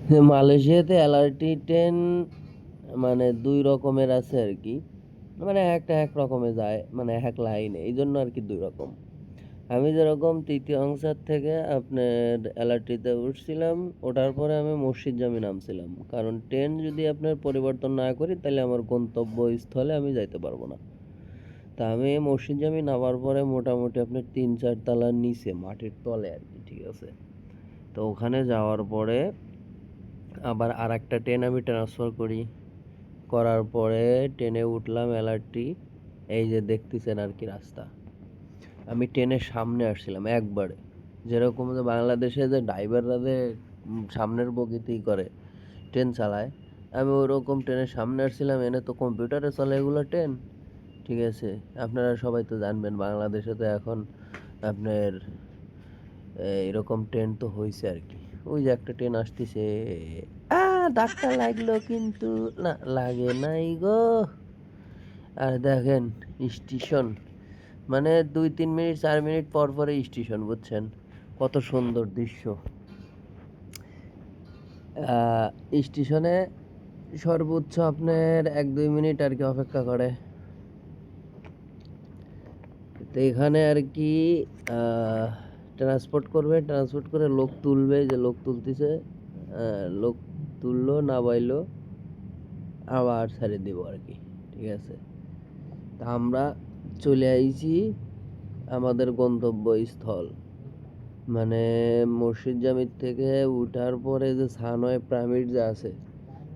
মালয়েশিয়াতে LRT train মানে ২ রকমের আছে আরকি। মানে একটা এক রকমে যায়, মানে এক লাইনে। এইজন্য আরকি ২ রকম। আমি যেরকম ৩য় অংশার থেকে আপনার এলআরটিতে উঠছিলাম, ওঠার পরে আমি মসজিদজামি নামছিলাম। কারণ ট্রেন যদি আপনার পরিবর্তন না করি তাহলে আমার গন্তব্যস্থলে আমি যাইতে পারবো না। তা আমি মসজিদজামি নামার পরে মোটামুটি আপনার ৩-৪ তলার নিচে মাটির তলে আরকি, ঠিক আছে? তো ওখানে যাওয়ার পরে আবার আরেকটা ট্রেন আমি ট্রান্সফার করার পরে ট্রেনে উঠলাম এলআরটি। এই যে দেখতেছেন আরকি রাস্তা। আমি ট্রেনের সামনে আসছিলাম একবারে। যেরকম যে বাংলাদেশে যে ড্রাইভাররা যে সামনের বগিতেই করে ট্রেন চালায়, আমি ওরকম ট্রেনের সামনে আসছিলাম। এনে তো কম্পিউটারে চলে এগুলো ট্রেন, ঠিক আছে? আপনারা সবাই তো জানবেন বাংলাদেশে তো এখন আপনার এরকম ট্রেন তো হইছে আরকি। ওই যে একটা ট্রেন আসতেছে। ধাক্কা লাগলো কিন্তু না, লাগে নাই গো। আর দেখেন স্টেশন, মানে ২-৩ মিনিট ৪ মিনিট পর পরে স্টেশন, বুঝছেন? কত সুন্দর দৃশ্য। স্টেশনে সর্বোচ্চ আপনার ১-২ মিনিট আর কি অপেক্ষা করে। তো এখানে আর কি ট্রান্সপোর্ট করবে, ট্রান্সপোর্ট করে লোক তুলবে, যে লোক তুলতেছে, লোক তুললো নামাইলো আবার ছেড়ে দিব আর কি, ঠিক আছে? তা আমরা চলে আইছি আমাদের গন্তব্যস্থল, মানে মসজিদজামির থেকে উঠার পরে যে সানওয়ে পিরামিড যে আছে,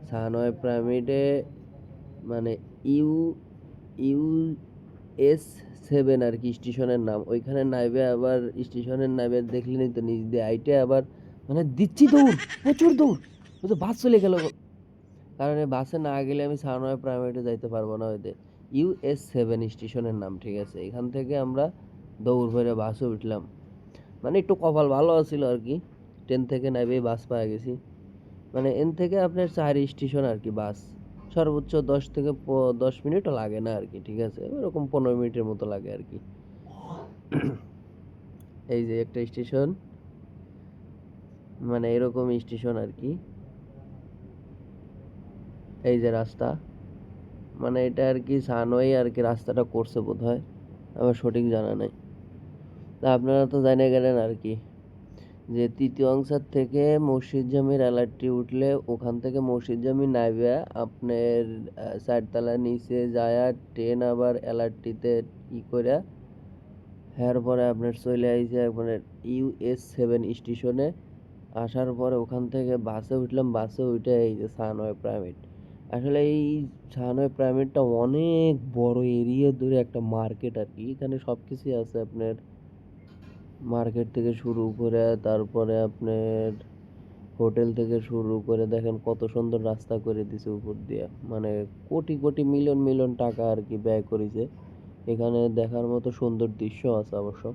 সানওয়ে পিরামিডে মানে ইউ ইউ এস 7 আর কি স্টেশনের নাম। ওইখানে নাইবে আবার স্টেশনের নাইবে দেখলেনই তো, নিচ দিয়ে আইটে আবার মানে দিচ্ছি দৌড়, প্রচুর দৌড়। ওই তো বাস চলে গেল, কারণ এই বাসে না গেলে আমি সানওয়ে প্রাইভেটে যাইতে পারবো না। ওইতে US7 স্টেশনের নাম, ঠিক আছে? এখান থেকে আমরা দৌড় ভরে বাসে উঠলাম। মানে একটু কপাল ভালো আছিল আর কি, ট্রেন থেকে নাইবে বাস পাওয়া গেছি। মানে এন থেকে আপনার 4 স্টেশন আর কি বাস, সর্বোচ্চ 10 মিনিটও লাগে না আর কি, ঠিক আছে? ওরকম 15 মিনিটের মতো লাগে আর কি। এই যে একটা স্টেশন, মানে এরকম স্টেশন আর কি। এই যে রাস্তা, মানে এটা আর কি সানওয়ে আর কি রাস্তাটা করছে বোধহয়, আমার সঠিক জানা নাই। তা আপনারা তো জানে গেলেন আর কি, যে ৩য় অংশার থেকে মসজিদজামির এলআরটি উঠলে ওখান থেকে মসজিদজামি নাইবা আপনার ৪ তলার নিচে যায়া ট্রেন আবার এলআরটিতে করে পরে আপনার চলে আইছে আপনার US7 স্টেশনে। আসার পরে ওখান থেকে বাসে উঠলাম, বাসে উঠে এই যে সানওয়ে পিরামিড। আসলে এই সানওয়ে পিরামিডটা অনেক বড় এরিয়া ধরে একটা মার্কেট আর কি। এখানে সব কিছুই আছে আপনার, মার্কেট থেকে শুরু করে তারপরে আপনার হোটেল থেকে শুরু করে দেখেন কত সুন্দর রাস্তা করে দিছে উপর দিয়ে, মানে কোটি কোটি মিলিয়ন মিলিয়ন টাকা আর কি ব্যয় করেছে। এখানে দেখার মতো সুন্দর দৃশ্য আছে অবশ্য।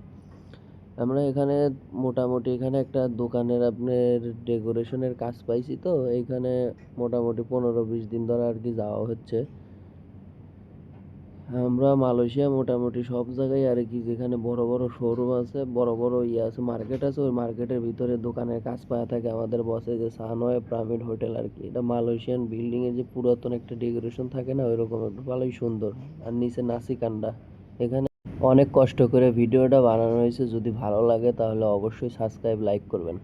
আমরা এখানে মোটামুটি এখানে একটা দোকানের আপনার ডেকোরেশনের কাজ পাইছি, তো এইখানে মোটামুটি 15-20 দিন ধরে আর কি যাওয়া হচ্ছে। আমরা মালয়েশিয়া মোটামুটি সব জায়গায় আর কি, যেখানে বড় বড় শোরুম আছে, বড় বড় ইয়ে আছে, মার্কেট আছে, ওই মার্কেটের ভিতরে দোকানের কাজ পাওয়া থাকে আমাদের বসে, যে সানওয়ে পিরামিড হোটেল আর কি। এটা মালয়েশিয়ান বিল্ডিং এর যে পুরাতন একটা ডেকোরেশন থাকে না, ওইরকম ভালোই সুন্দর। আর নিচে নাসিকান্ডা। এখানে অনেক কষ্ট করে ভিডিওটা বানানো হয়েছে, যদি ভালো লাগে তাহলে অবশ্যই সাবস্ক্রাইব লাইক করবেন।